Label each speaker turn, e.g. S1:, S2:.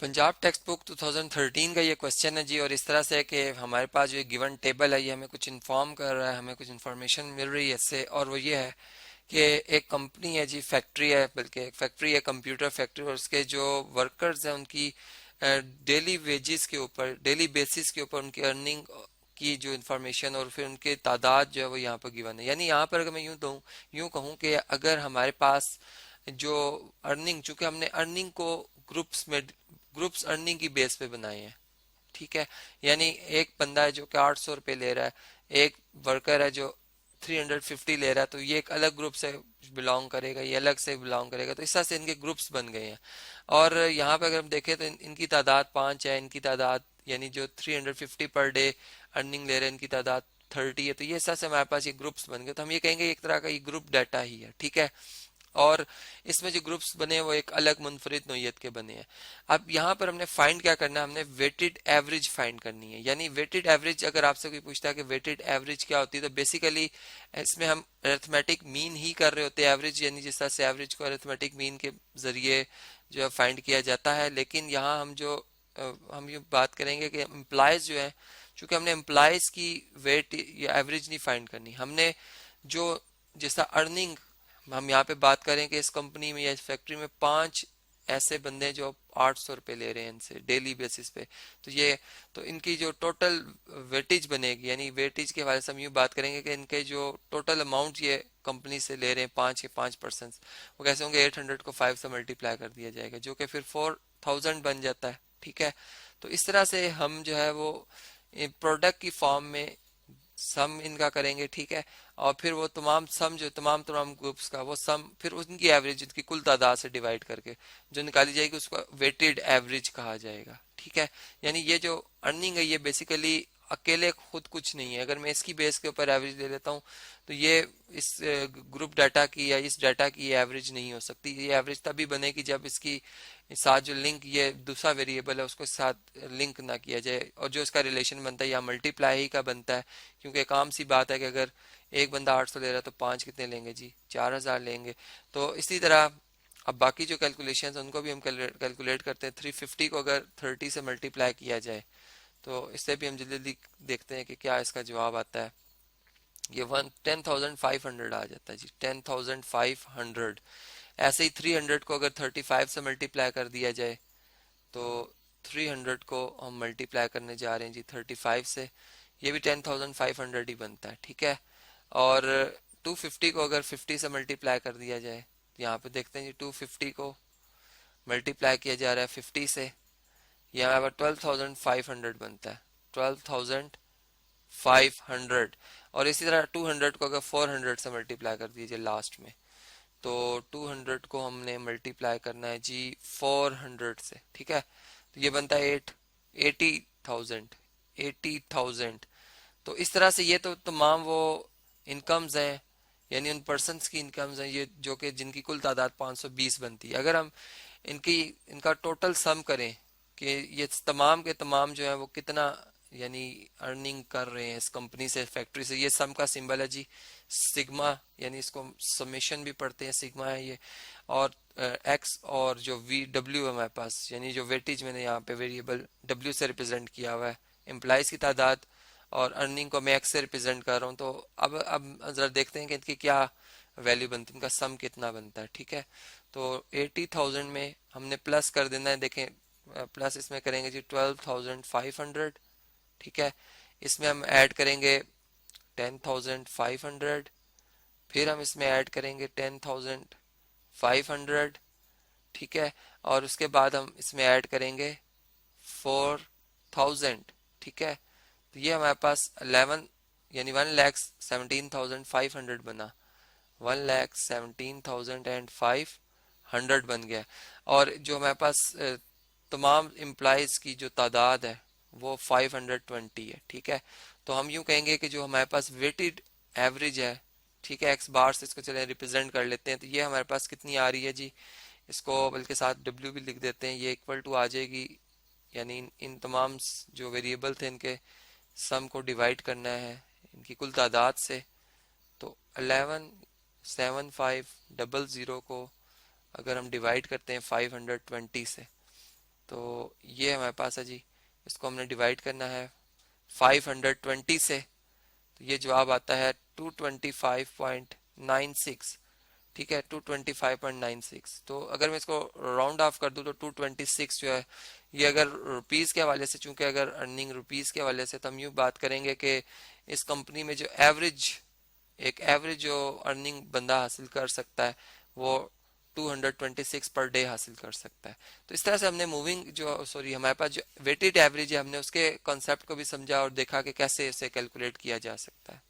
S1: Punjab text book 2013 का ये question है जी। और इस तरह से है कि हमारे पास जो गिवन टेबल है ये हमें कुछ इन्फॉर्म कर रहा है, हमें कुछ इन्फॉर्मेशन मिल रही है इससे। और वो ये है कि एक कंपनी है जी, फैक्ट्री है, बल्कि एक फैक्ट्री है, कंप्यूटर फैक्ट्री। और उसके जो वर्कर्स हैं उनकी डेली वेजेस के ऊपर, डेली बेसिस के ऊपर उनकी अर्निंग की जो इन्फॉर्मेशन और फिर उनके तादाद जो है वो यहाँ पर गिवन है। यानी यहाँ पर अगर मैं यूँ कहूँ कि अगर हमारे पास जो अर्निंग, चूंकि हमने अर्निंग को ग्रुप्स अर्निंग की बेस पे बनाए हैं, ठीक है। यानी एक बंदा है जो कि 800 रुपये ले रहा है, एक वर्कर है जो 350 ले रहा है, तो ये एक अलग ग्रुप से बिलोंग करेगा, ये अलग से बिलोंग करेगा। तो इस तरह से इनके ग्रुप्स बन गए हैं। और यहाँ पे अगर हम देखें तो इनकी तादाद 5 है, इनकी तादाद यानी जो 350 पर डे अर्निंग ले रहे हैं इनकी तादाद 30 है। तो ये इस तरह से हमारे पास ये ग्रुप्स बन गए। तो हम ये कहेंगे एक तरह का ये ग्रुप डाटा ही है, ठीक है। और इसमें जो ग्रुप्स बने हैं वो एक अलग मुनफरिद नोयत के बने हैं। अब यहाँ पर हमने फाइंड क्या करना है, हमने वेटेड एवरेज फाइंड करनी है। यानी वेटेड एवरेज, अगर आपसे कोई पूछता है कि वेटेड एवरेज क्या होती है, तो बेसिकली इसमें हम अरिथमेटिक मीन ही कर रहे होते हैं। एवरेज यानी जिस तरह से एवरेज को अरिथमेटिक मीन के जरिए जो है फाइंड किया जाता है। लेकिन यहाँ हम ये बात करेंगे कि एम्प्लॉयज जो है, चूंकि हमने एम्प्लॉयज की वेट या एवरेज नहीं फाइंड करनी, हमने जो जैसा अर्निंग, हम यहाँ पे बात करें कि इस कंपनी में या इस फैक्ट्री में 5 ऐसे बंदे हैं जो 800 रुपये ले रहे हैं इनसे डेली बेसिस पे। तो ये, तो इनकी जो टोटल वेटेज बनेगी, यानी वेटेज के हवाले से हम यूँ बात करेंगे कि इनके जो टोटल अमाउंट ये कंपनी से ले रहे हैं 5% वो कैसे होंगे, 800 को 5 से मल्टीप्लाई कर दिया जाएगा, जो कि फिर 4000 बन जाता है, ठीक है। तो इस तरह से हम जो है वो प्रोडक्ट की फॉर्म में सम इनका करेंगे, ठीक है। और फिर वो तमाम सम जो तमाम तमाम ग्रुप्स का वो सम फिर उनकी एवरेज, उनकी कुल तादाद से डिवाइड करके जो निकाली जाएगी उसको वेटेड एवरेज कहा जाएगा, ठीक है। यानी ये जो अर्निंग है ये बेसिकली अकेले खुद कुछ नहीं है। अगर मैं इसकी बेस के ऊपर एवरेज ले लेता हूँ तो ये इस ग्रुप डाटा की या इस डाटा की एवरेज नहीं हो सकती। ये एवरेज तभी बनेगी जब इसकी साथ जो लिंक, ये दूसरा वेरिएबल है, उसको साथ लिंक ना किया जाए। और जो इसका रिलेशन बनता है या मल्टीप्लाई ही का बनता है, क्योंकि एक आम सी बात है कि अगर एक बंदा 800 ले रहा है तो 5 कितने लेंगे जी, 4000 लेंगे। तो इसी तरह अब बाकी जो कैलकुलेशन है उनको भी हम कैलकुलेट करते हैं। 350 को अगर 30 से मल्टीप्लाई किया जाए तो इससे भी हम जल्दी जल्दी देखते हैं कि क्या इसका जवाब आता है। ये 10,500 आ जाता है जी, 10,500। ऐसे ही 300 को अगर 35 से मल्टीप्लाई कर दिया जाए तो 300 को हम मल्टीप्लाई करने जा रहे हैं जी 35 से, ये भी 10,500 ही बनता है, ठीक है। और 250 को अगर 50 से मल्टीप्लाई कर दिया जाए, यहाँ पे देखते हैं जी 250 को मल्टीप्लाई किया जा रहा है 50 से, यहाँ पर 12,500 बनता है, 12,500। और इसी तरह 200 को अगर 400 से मल्टीप्लाई कर दीजिए लास्ट में, तो 200 को हमने मल्टीप्लाई करना है जी 400 से, ठीक है। तो ये बनता है 80,000, 80,000। तो इस तरह से ये तो तमाम वो इनकम्स हैं, यानी उन पर्सन्स की इनकम्स हैं ये जो कि जिनकी कुल तादाद 520 बनती है। अगर हम इनका टोटल सम करें कि ये तमाम के तमाम जो है वो कितना यानी अर्निंग कर रहे हैं इस कंपनी से, फैक्ट्री से, ये सम का सिंबल है जी सिग्मा, यानी इसको समेशन भी पढ़ते हैं, सिग्मा है ये। और एक्स और जो वी डब्ल्यू है हमारे पास, यानी जो वेटेज मैंने यहाँ पे वेरिएबल डब्ल्यू से रिप्रेजेंट किया हुआ है, एम्प्लॉयज की तादाद, और अर्निंग को मैं एक्स से रिप्रेजेंट कर रहा हूँ। तो अब जरा देखते हैं कि इनकी क्या वैल्यू बनती है, इनका सम कितना बनता है, ठीक है। तो 80,000 में हमने प्लस कर देना है, देखें प्लस इसमें करेंगे जी 12,500, ठीक है। इसमें हम ऐड करेंगे 10,500, फिर हम इसमें ऐड करेंगे 10,500, ठीक है। और उसके बाद हम इसमें ऐड करेंगे 4,000, ठीक है। तो ये हमारे पास 11 यानी 1,17,500 बना, 1,17,500 बन गया। और जो हमारे पास तमाम एम्प्लॉयज की जो तादाद है वो 520 है, ठीक है। तो हम यूं कहेंगे कि जो हमारे पास वेटेड एवरेज है, ठीक है, एक्स बार से इसको चले रिप्रेजेंट कर लेते हैं, तो ये हमारे पास कितनी आ रही है जी, इसको बल्कि साथ डब्ल्यू भी लिख देते हैं, ये इक्वल टू आ जाएगी, यानी इन तमाम जो वेरिएबल थे इनके सम को डिवाइड करना है इनकी कुल तादाद से। तो 11,7500 को अगर हम डिवाइड करते हैं 520 से, तो ये हमारे पास है जी, इसको हमने डिवाइड करना है 520 से, तो ये जवाब आता है 225.96। ठीक है, 225.96। तो अगर मैं इसको राउंड ऑफ कर दूं तो 226 जो है, ये अगर रुपीस के हवाले से, चूंकि अगर अर्निंग रुपीस के हवाले से, तो हम यूँ बात करेंगे कि इस कंपनी में जो एक एवरेज जो अर्निंग बंदा हासिल कर सकता है वो 226 पर डे हासिल कर सकता है। तो इस तरह से हमने हमारे पास जो वेटेड एवरेज है, हमने उसके कॉन्सेप्ट को भी समझा और देखा कि कैसे इसे कैलकुलेट किया जा सकता है।